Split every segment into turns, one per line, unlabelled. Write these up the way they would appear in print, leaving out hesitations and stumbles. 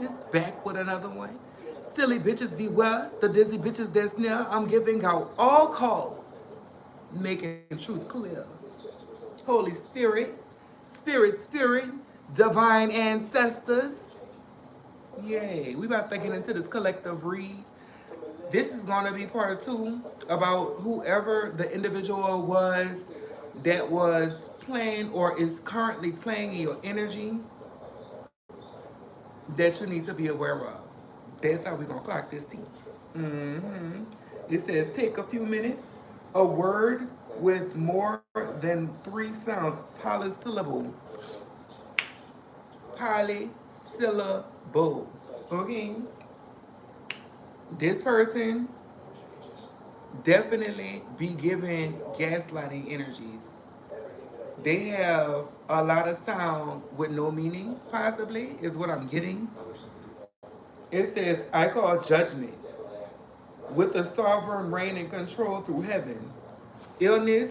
justice, back with another one. Silly bitches beware, the dizzy bitches that's near. I'm giving out all calls, making truth clear. Holy Spirit, Spirit, divine ancestors. Yay, we about to get into this collective read. This is going to be part two about whoever the individual was that was playing or is currently playing in your energy that you need to be aware of. That's how we're going to clock this tea. hmm It says take a few minutes. A word with more than three sounds. Polysyllable. Polysyllable. Okay? This person definitely be given gaslighting energies. They have a lot of sound with no meaning, possibly, is what I'm getting. It says, I call judgment with the sovereign reign and control through heaven, illness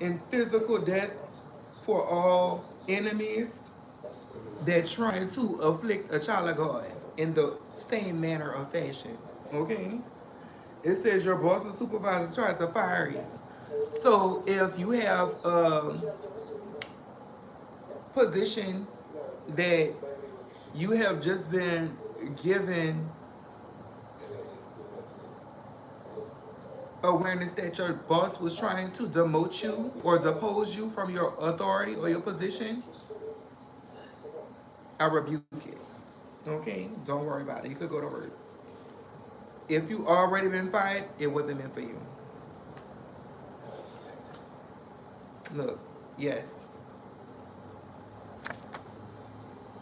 and physical death for all enemies that trying to afflict a child of God in the same manner of fashion. Okay? It says your boss or supervisor tries to fire you. So if you have a position that you have just been given awareness that your boss was trying to demote you or depose you from your authority or your position, I rebuke it. Okay? Don't worry about it. You could go to work. If you already been fired, it wasn't meant for you. Look, yes.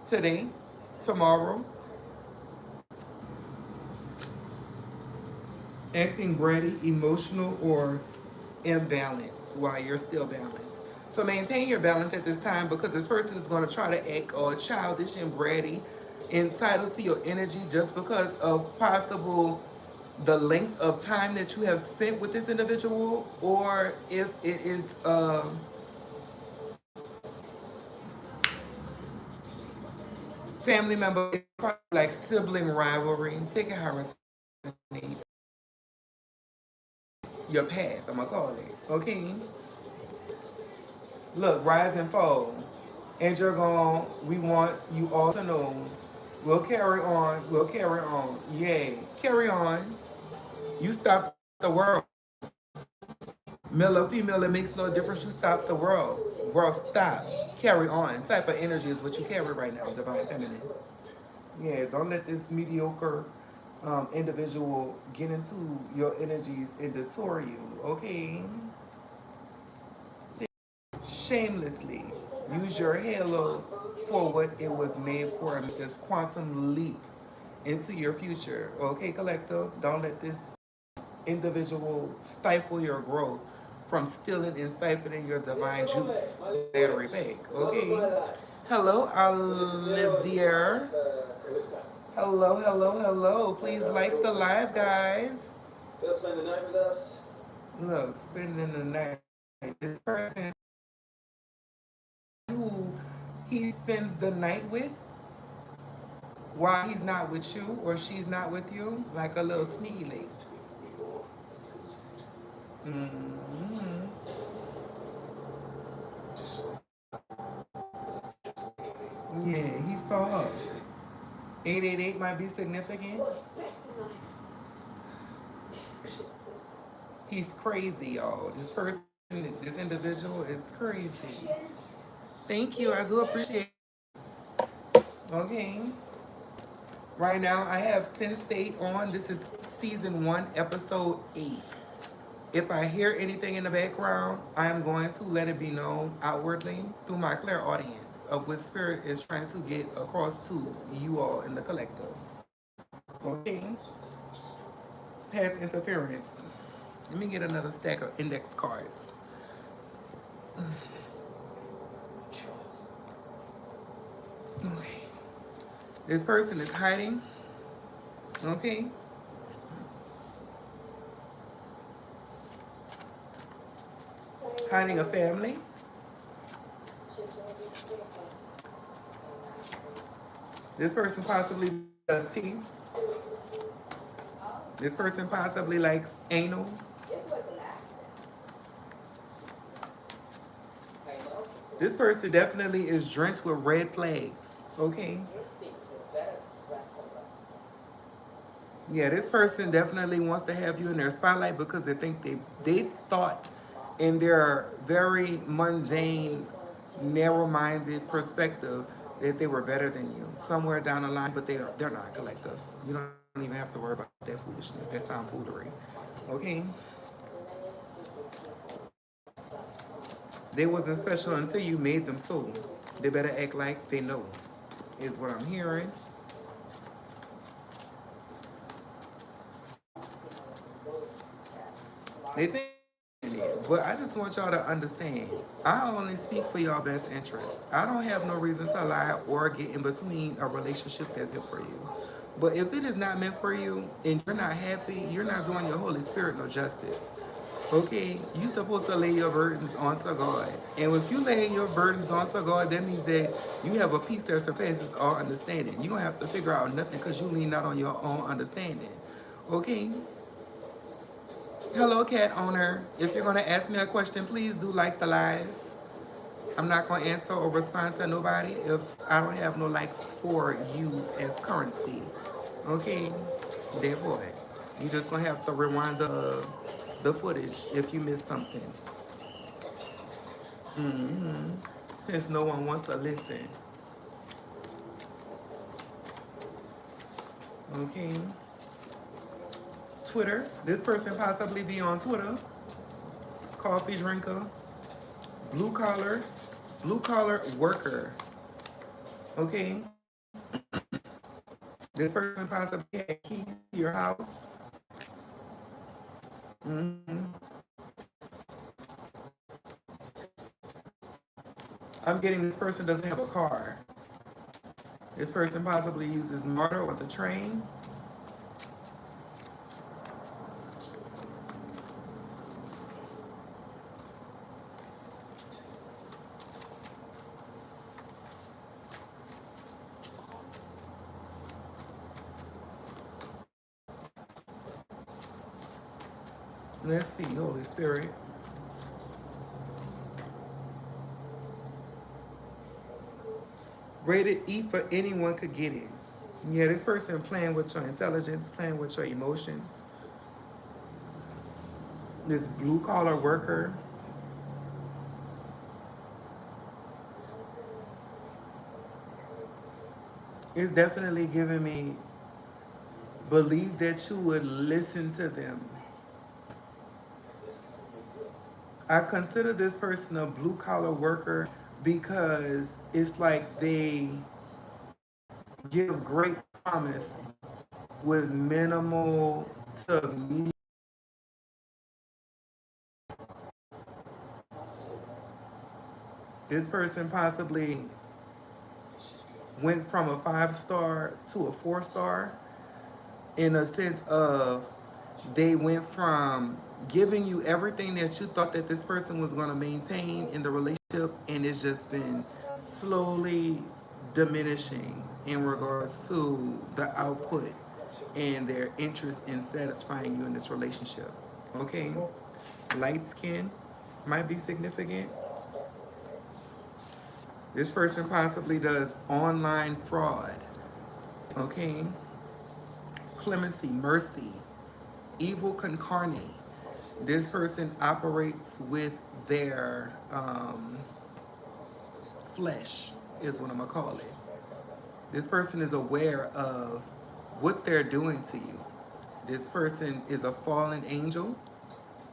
Today, tomorrow, acting bratty, emotional, or imbalanced while you're still balanced. So maintain your balance at this time because this person is going to try to act all childish and bratty, entitled to your energy just because of possible the length of time that you have spent with this individual, or if it is family member, it's probably like sibling rivalry. Take it how it's your path, I'm gonna call it. Okay? Look, rise and fall. And you're gone. We want you all to know. We'll carry on. We'll carry on. Yay. Carry on. You stop the world. Male or female, it makes no difference. You stop the world. World, stop. Carry on. Type of energy is what you carry right now, divine feminine. Yeah, don't let this mediocre individual get into your energies and detour you, okay? Shamelessly use your halo for what it was made for and make this quantum leap into your future. Okay, collective? Don't let this individual stifle your growth from stealing and stifling your divine juice. Battery pack. Okay. Hello, Olivia. Hello. Please like the live, guys. They'll spend the night with us. Look, spending the night. This person who he spends the night with while he's not with you or she's not with you, like a little sneaky lady. Mm-hmm. Yeah, he saw her. 888 might be significant. He's crazy, y'all. This person, this individual is crazy. Thank you. I do appreciate it. Okay. Right now, I have Sin State on. This is season 1, episode 8. If I hear anything in the background, I am going to let it be known outwardly through my clear audience of what spirit is trying to get across to you all in the collective. Okay? Past interference. Let me get another stack of index cards. Okay. This person is hiding. Okay? Hiding a family. This person possibly does tea. This person possibly likes anal. This person definitely is drenched with red flags. Okay. Yeah, this person definitely wants to have you in their spotlight because they thought in their very mundane, narrow-minded perspective that they were better than you somewhere down the line, but they're not collective. You don't even have to worry about that foolishness. That tomfoolery. Okay, they wasn't special until you made them so. They better act like they know. Is what I'm hearing. They think it, but I just want y'all to understand. I only speak for y'all best interest. I don't have no reason to lie or get in between a relationship that's meant for you. But if it is not meant for you and you're not happy, you're not doing your Holy Spirit no justice. Okay, you supposed to lay your burdens onto God. And if you lay your burdens onto God, that means that you have a peace that surpasses all understanding. You don't have to figure out nothing because you lean out on your own understanding. Okay? Hello, cat owner. If you're going to ask me a question, please do like the live. I'm not going to answer or respond to nobody if I don't have no likes for you as currency. Okay? Dear boy. You just going to have to rewind the footage if you missed something. Hmm. Since no one wants to listen. Okay? Twitter. This person possibly be on Twitter. Coffee drinker. Blue collar. Blue collar worker. Okay? This person possibly had keys to your house. Hmm. I'm getting this person doesn't have a car. This person possibly uses MARTA or the train. Let's see, Holy Spirit. Rated E for anyone could get it. Yeah, this person playing with your intelligence, playing with your emotions. This blue collar worker is definitely giving me believe that you would listen to them. I consider this person a blue collar worker because it's like they give great promise with minimal to medium. This person possibly went from a 5 star to a 4 star in a sense of they went from giving you everything that you thought that this person was going to maintain in the relationship, and it's just been slowly diminishing in regards to the output and their interest in satisfying you in this relationship. Okay? Light skin might be significant. This person possibly does online fraud. Okay? Clemency, mercy, evil concarne. This person operates with their flesh, is what I'm gonna call it. This person is aware of what they're doing to you. This person is a fallen angel.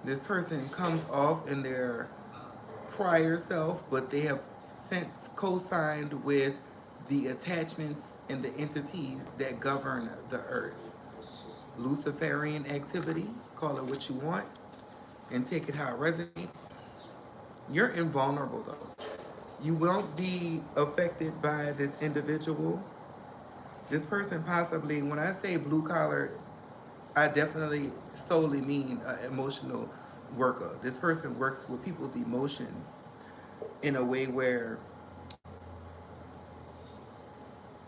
This person comes off in their prior self, but they have since co-signed with the attachments and the entities that govern the earth. Luciferian activity, call it what you want, and take it how it resonates. You're invulnerable though. You won't be affected by this individual. This person possibly, when I say blue collar, I definitely solely mean an emotional worker. This person works with people's emotions in a way where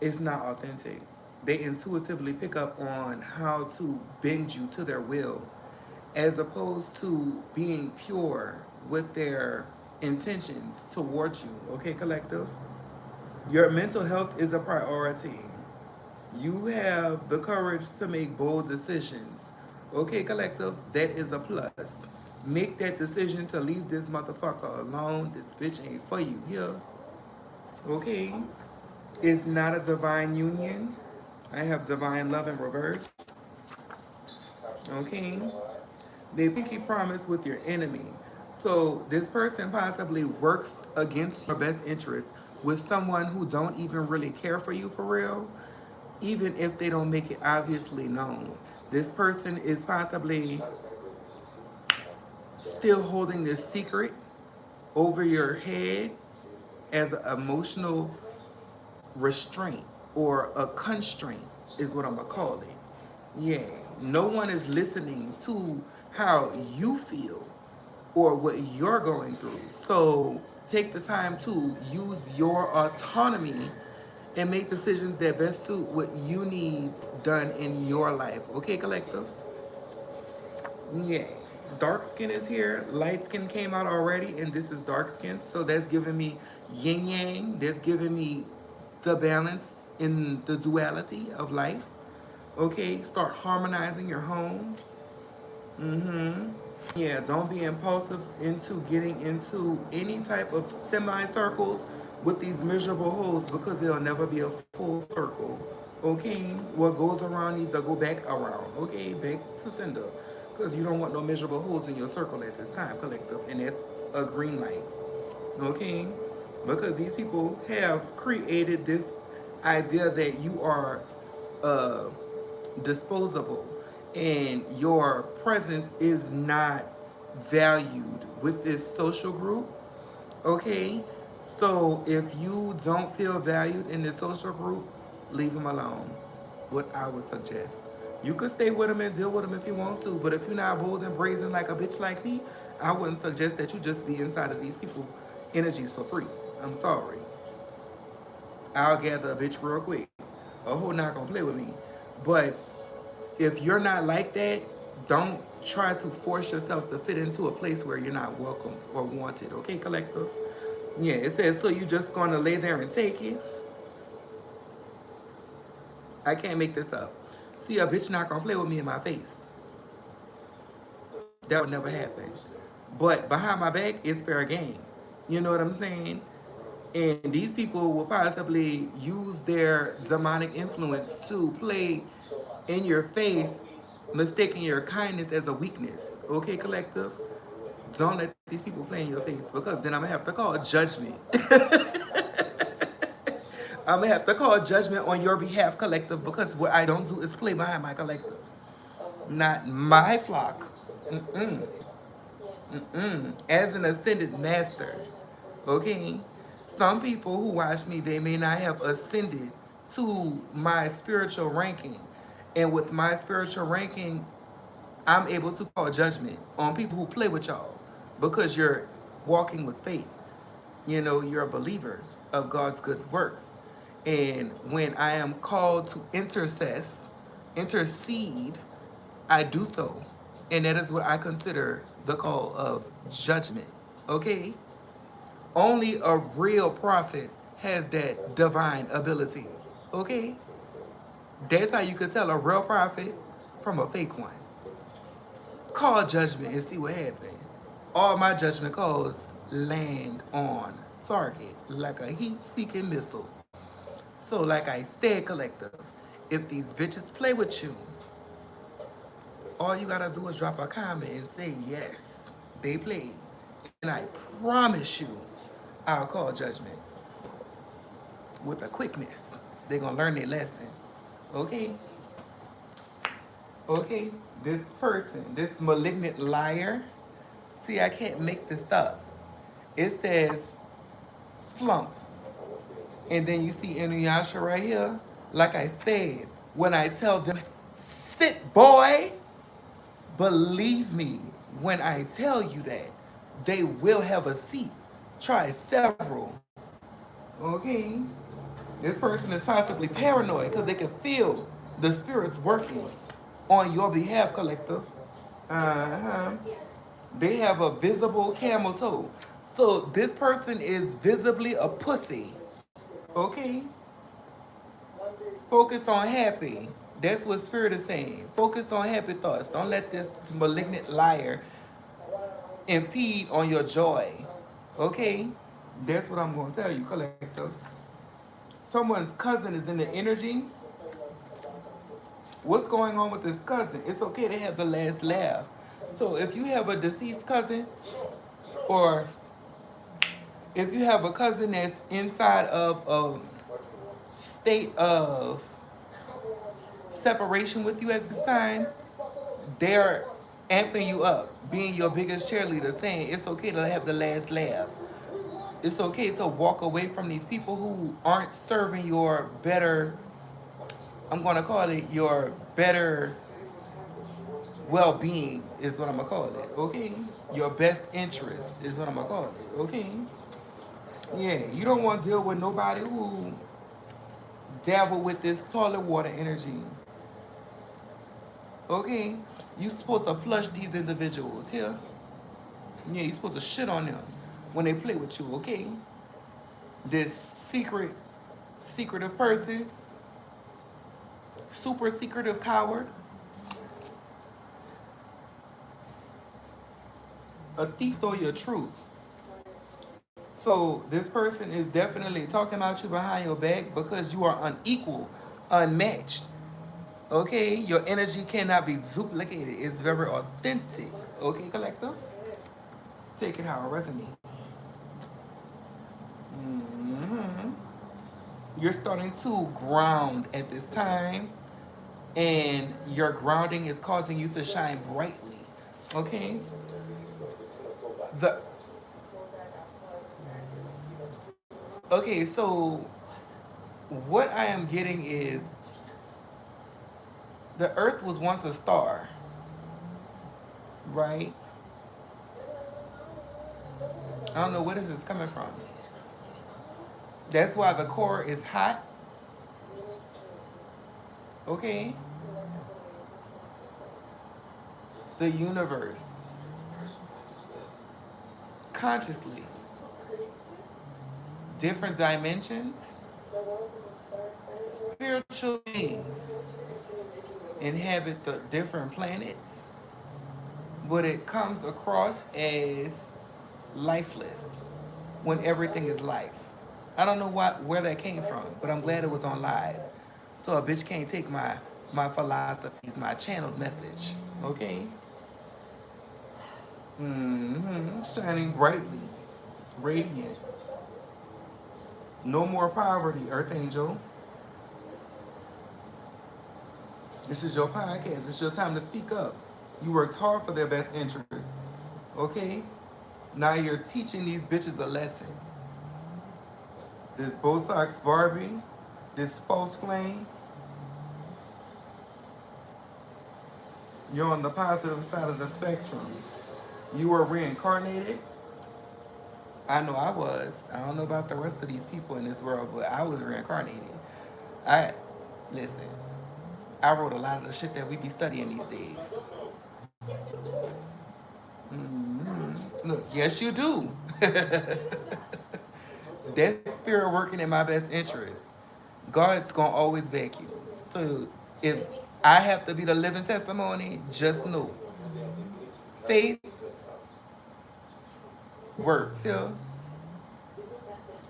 It's not authentic. They intuitively pick up on how to bend you to their will, as opposed to being pure with their intentions towards you. Okay, collective? Your mental health is a priority. You have the courage to make bold decisions. Okay, collective, that is a plus. Make that decision to leave this motherfucker alone. This bitch ain't for you. Yeah. Okay? It's not a divine union. I have divine love in reverse. Okay? They pinky promise with your enemy. So this person possibly works against your best interest with someone who don't even really care for you for real, even if they don't make it obviously known. This person is possibly still holding this secret over your head as an emotional restraint or a constraint is what I'm gonna call it. Yeah, no one is listening to how you feel or what you're going through. So take the time to use your autonomy and make decisions that best suit what you need done in your life. Okay, collective? Yeah. Dark skin is here. Light skin came out already, and this is dark skin. So that's giving me yin yang. That's giving me the balance in the duality of life. Okay, start harmonizing your home. Mm-hmm. Yeah, don't be impulsive into getting into any type of semicircles with these miserable holes because they'll never be a full circle. Okay, what goes around needs to go back around. Okay, back to sender, because you don't want no miserable holes in your circle at this time, collective, and that's a green light. Okay, because these people have created this idea that you are uh, disposable and your presence is not valued with this social group. Okay, so if you don't feel valued in this social group, leave them alone. What I would suggest. You could stay with them and deal with them if you want to, but if you're not bold and brazen like a bitch like me, I wouldn't suggest that you just be inside of these people energies for free. I'm sorry. I'll gather a bitch real quick. A hoe not gonna play with me. But if you're not like that, don't try to force yourself to fit into a place where you're not welcomed or wanted. Okay, collective? Yeah, it says, so you just gonna lay there and take it? I can't make this up. See, a bitch not gonna play with me in my face. That would never happen. But behind my back, it's fair game. You know what I'm saying? And these people will possibly use their demonic influence to play in your face, mistaking your kindness as a weakness. Okay, collective? Don't let these people play in your face because then I'm gonna have to call judgment. I'm gonna have to call judgment on your behalf, collective, because what I don't do is play behind my collective. Not my flock. Mm-mm. Mm-mm. As an ascended master. Okay? Some people who watch me, they may not have ascended to my spiritual ranking. And with my spiritual ranking, I'm able to call judgment on people who play with y'all because you're walking with faith. You know, you're a believer of God's good works. And when I am called to intercede, I do so. And that is what I consider the call of judgment. Okay? Only a real prophet has that divine ability. Okay? That's how you could tell a real prophet from a fake one. Call judgment and see what happens. All my judgment calls land on target like a heat-seeking missile. So like I said, collective, if these bitches play with you, all you gotta do is drop a comment and say yes, they played. And I promise you, I'll call judgment with a quickness. They're gonna learn their lesson. Okay? Okay? This person, this malignant liar, see, I can't make this up. It says flump. And then you see Inuyasha right here. Like I said, when I tell them, sit boy, believe me when I tell you that they will have a seat. Try several. Okay? This person is possibly paranoid because they can feel the spirits working on your behalf, collective. Uh-huh. They have a visible camel toe. So this person is visibly a pussy. Okay? Focus on happy. That's what spirit is saying. Focus on happy thoughts. Don't let this malignant liar impede on your joy. Okay? That's what I'm going to tell you, collective. Someone's cousin is in the energy. What's going on with this cousin? It's okay to have the last laugh. So if you have a deceased cousin, or if you have a cousin that's inside of a state of separation with you at this time, they're amping you up, being your biggest cheerleader, saying it's okay to have the last laugh. It's okay to walk away from these people who aren't serving your better, I'm going to call it your better well-being is what I'm going to call it, okay? Your best interest is what I'm going to call it, okay? Yeah, you don't want to deal with nobody who dabble with this toilet water energy. Okay? You supposed to flush these individuals here. Yeah, you supposed to shit on them when they play with you, okay? This secretive person, super secretive coward, a thief or your truth. So this person is definitely talking about you behind your back because you are unequal, unmatched. Okay, your energy cannot be duplicated. It's very authentic. Okay, collective? Take it how it resonates. hmm You're starting to ground at this time, and your grounding is causing you to shine brightly. Okay? The Okay, so what I am getting is the earth was once a star, right? I don't know where this is coming from. That's why the core is hot. Okay? The universe, consciously, different dimensions, spiritual beings inhabit the different planets, but it comes across as lifeless when everything is life. I don't know where that came from, but I'm glad it was on live. So a bitch can't take my philosophies, my channeled message. Okay? Shining brightly, radiant. No more poverty, Earth Angel. This is your podcast. It's your time to speak up. You worked hard for their best interest. Okay? Now you're teaching these bitches a lesson. This Botox Barbie, this false flame, you're on the positive side of the spectrum. You were reincarnated. I know I was. I don't know about the rest of these people in this world, but I was reincarnated. I Listen. I wrote a lot of the shit that we be studying these days. Look, yes, you do. That's spirit working in my best interest. God's gonna always back you. So if I have to be the living testimony, just know faith works here.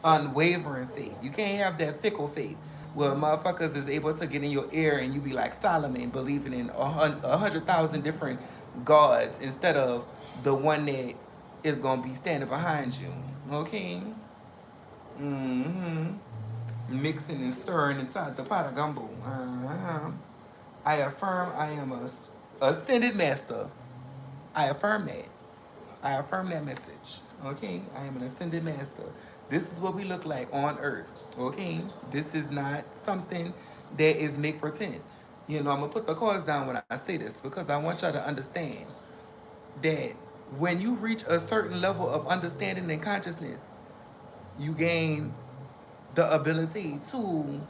Unwavering faith. You can't have that fickle faith where motherfuckers is able to get in your ear and you be like Solomon, believing in 100,000 different gods instead of the one that is gonna be standing behind you. Okay. Mm-hmm. Mixing and stirring inside the pot of gumbo. I affirm I am a ascended master. I affirm that. I affirm that message. Okay? I am an ascended master. This is what we look like on earth. Okay? This is not something that is make pretend. You know, I'm going to put the cards down when I say this because I want y'all to understand that when you reach a certain level of understanding and consciousness, you gain the ability to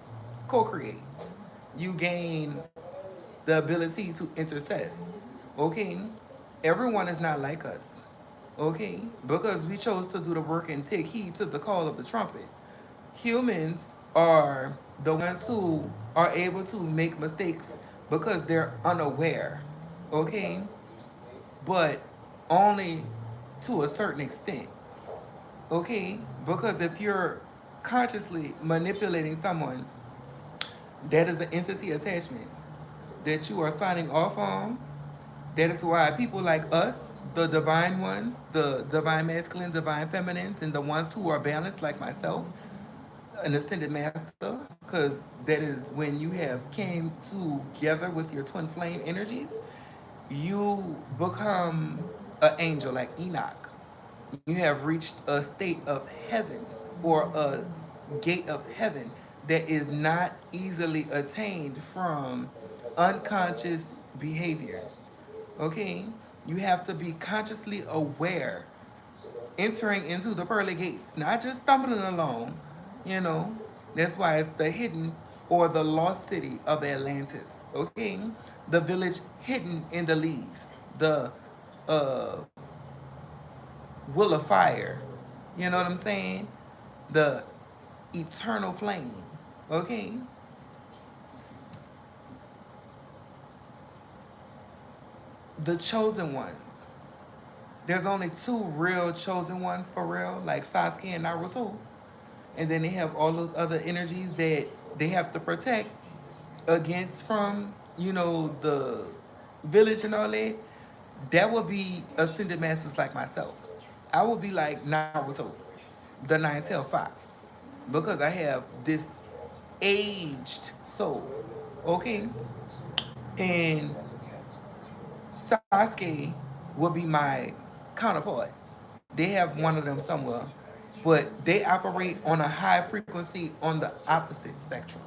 co-create. You gain the ability to intercess. Okay? Everyone is not like us. Okay? Because we chose to do the work and take heed to the call of the trumpet. Humans are the ones who are able to make mistakes because they're unaware. Okay? But only to a certain extent. Okay? Because if you're consciously manipulating someone, that is an entity attachment that you are signing off on. That is why people like us, the divine ones, the divine masculine, divine feminines, and the ones who are balanced, like myself, an ascended master, because that is when you have came together with your twin flame energies, you become an angel like Enoch. You have reached a state of heaven or a gate of heaven that is not easily attained from unconscious behaviors. Okay? You have to be consciously aware, entering into the pearly gates, not just stumbling along, you know. That's why it's the hidden or the lost city of Atlantis. Okay? The village hidden in the leaves. The uh, will of fire. You know what I'm saying? The eternal flame. Okay? The chosen ones. There's only two real chosen ones for real, like Sasuke and Naruto. And then they have all those other energies that they have to protect against from, the village and all that. That would be ascended masters like myself. I would be like Naruto, the nine-tailed fox, because I have this aged soul. Okay? And Sasuke will be my counterpart. They have one of them somewhere, but they operate on a high frequency on the opposite spectrum,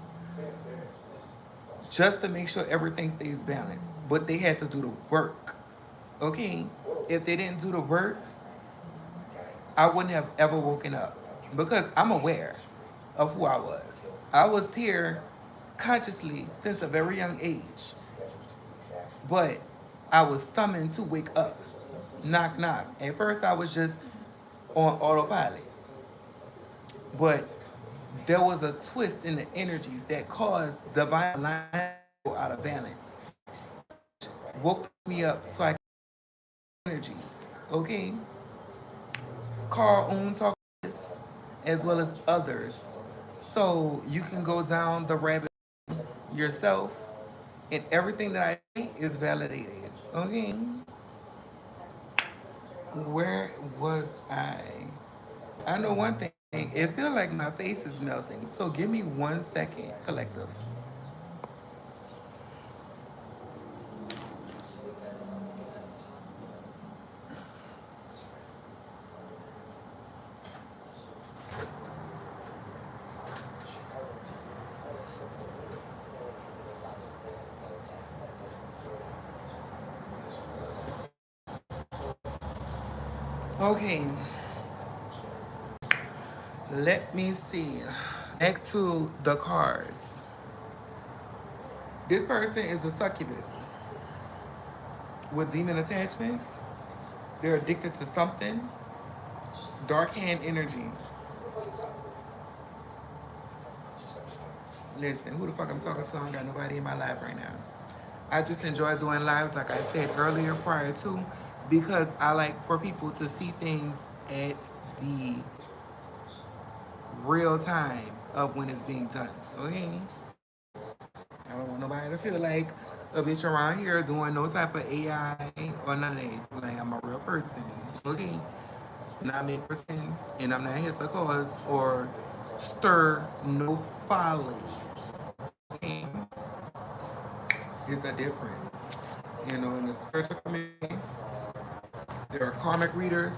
just to make sure everything stays balanced. But they had to do the work. Okay? If they didn't do the work, I wouldn't have ever woken up because I'm aware of who I was. I was here consciously since a very young age, but I was summoned to wake up. Knock, knock. At first, I was just on autopilot, but there was a twist in the energies that caused divine alignment to go out of balance, which woke me up so I could energies. Okay? Carl Oon talked about this, as well as others. So you can go down the rabbit yourself, and everything that I say is validated. Okay? Where was I? I know one thing. It feels like my face is melting. So give me 1 second, collective. Okay, let me see. Back to the cards. This person is a succubus with demon attachments. They're addicted to something. Dark hand energy. Listen, who the fuck I'm talking to? I don't got nobody in my life right now. I just enjoy doing lives, like I said earlier, prior to, because I like for people to see things at the real time of when it's being done. Okay? I don't want nobody to feel like a bitch around here doing no type of AI or none of that. Like, I'm a real person. Okay? Not me person, and I'm not here to cause or stir no folly. Okay? It's a difference. In the spiritual community, there are karmic readers,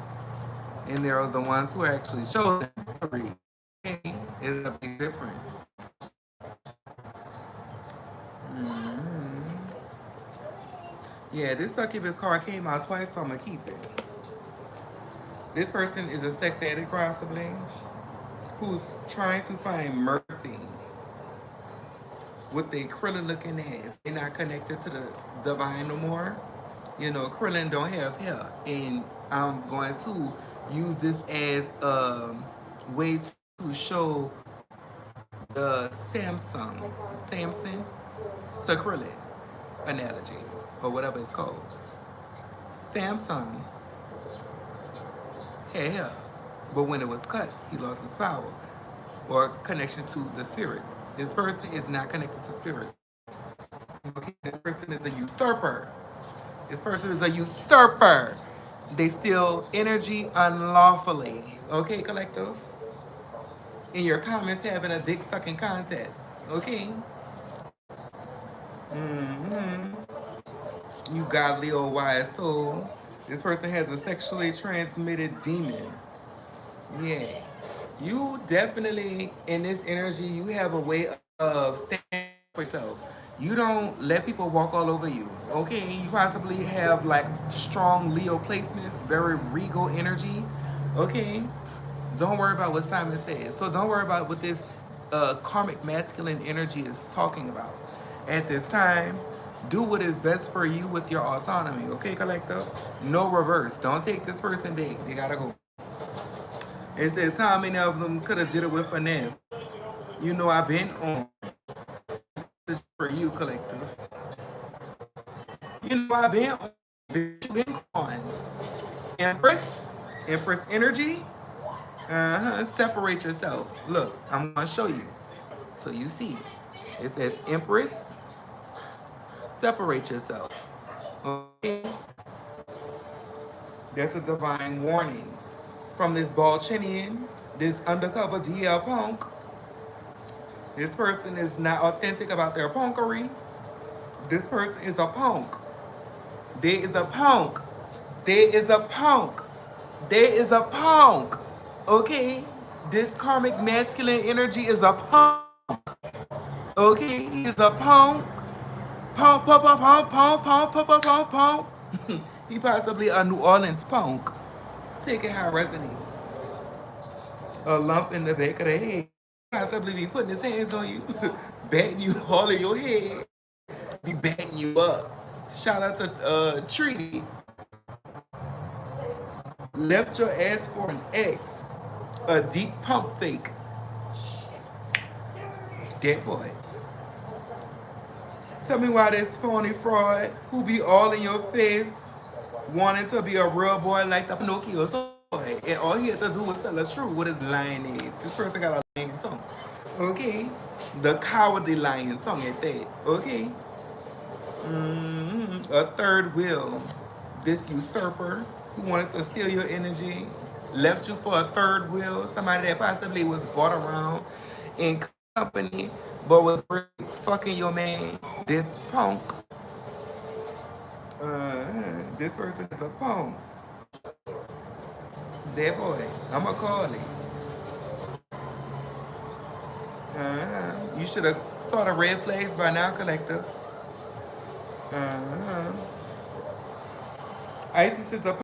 and there are the ones who are actually chosen to read. Okay? It's a big difference. Mm-hmm. Yeah, this succubus card came out twice, so I'm gonna keep it. This person is a sex addict, possibly. who's trying to find mercy with their krillin looking ass. They're not connected to the divine no more. You know, krillin don't have hair. And I'm going to use this as a way to show the Samson to krillin analogy, or whatever it's called. Samson had hair, but when it was cut, he lost his power or connection to the spirit. This person is not connected to spirit. Okay? This person is a usurper. This person is a usurper. They steal energy unlawfully. Okay, collective? In your comments, having a dick sucking contest. Okay? Mm-hmm. You godly old wise soul. This person has a sexually transmitted demon. Yeah. You definitely, in this energy, you have a way of standing for yourself. You don't let people walk all over you. Okay? You possibly have like strong Leo placements, very regal energy. Okay? Don't worry about what Simon says. So don't worry about what this karmic masculine energy is talking about. At this time, do what is best for you with your autonomy. Okay, collective? No reverse. Don't take this person back. They gotta go. It says how many of them could have did it with finesse. You know I've been on this for you, collective. You know I've been on. Been on. Empress, Empress energy. Separate yourself. Look, I'm gonna show you. So you see, it says Empress, separate yourself. Okay, that's a divine warning from this Balchinian, this undercover DL punk. This person is not authentic about their punkery. This person is a punk. There is a punk. There is a punk. There is a punk. Okay? This karmic masculine energy is a punk. Okay? He is a punk. Punk, punk, punk, punk, punk, punk, punk, punk, punk, punk. He possibly a New Orleans punk. Take it how it resonates. A lump in the back of the head. Possibly be putting his hands on you, batting you all in your head, be batting you up. Shout out to Treaty. Left your ass for an ex. A deep pump fake. That boy. Tell me why this phony fraud who be all in your face wanting to be a real boy like the Pinocchio toy. And all he has to do is tell the truth what his lying is. This person got a lying tongue. Okay? The cowardly lying tongue at that. Okay? A third wheel. This usurper who wanted to steal your energy left you for a third wheel. Somebody that possibly was bought around in company but was really fucking your man. This punk. This person is a punk. That boy. I'ma call him. You should have saw the red flags by now, collective. Isis is a